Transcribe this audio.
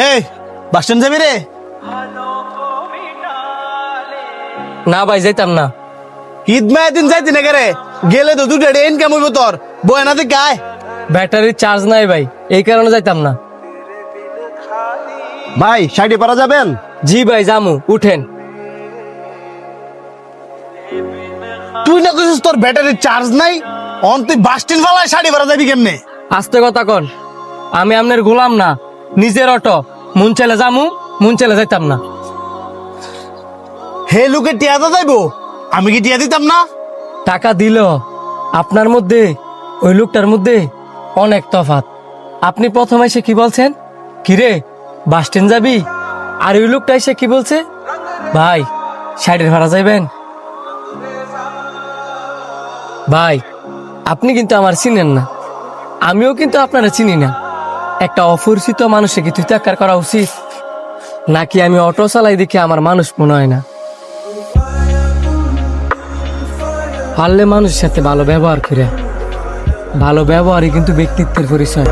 এই bus stand যাবি রে? না ভাই যাইতাম না। ঈদ মায়ের দিন যাইতি না রে, গেলে তো দুটো ইনকাম হইব তোর, বয়না থেকে আয়। ব্যাটারির চার্জ নাই ভাই, এই কারণে যাইতাম না। ভাই সাইডে পারা যাবেন? জি ভাই জামু, উঠেন। তুই না কইছিস তোর ব্যাটারির চার্জ নাই, অন তুই বাস স্ট্যান্ড ফালায় সাইডে পারা যাবি কেমনে? আস্তে কথা কন, আমি আপনার গোলাম না, নিজের অটো, মন চাইলে জামু, মন চাইলে যাইতাম না। হে লোকে টিয়া দা যাইবো, আমি কি টিয়া দিতাম না? টাকা দিল আপনার মধ্যে ওই লোকটার মধ্যে অনেক তফাৎ। আপনি প্রথমে এসে কি বলছেন, কিরে বাস স্ট্যান্ড যাবি, আর ওই লোকটা এসে কি বলছে, ভাই সাইডের ভাড়া যাইবেন। ভাই আপনি কিন্তু আমার চিনেন না, আমিও কিন্তু আপনারা চিনি না। একটা অপরিচিত মানুষে কি তুই করা উচিত নাকি? আমি অটো চালাই দেখে আমার মানুষ মনে হয় না। পারলে মানুষের সাথে ভালো ব্যবহার করে, ভালো ব্যবহারই কিন্তু ব্যক্তিত্বের পরিচয়।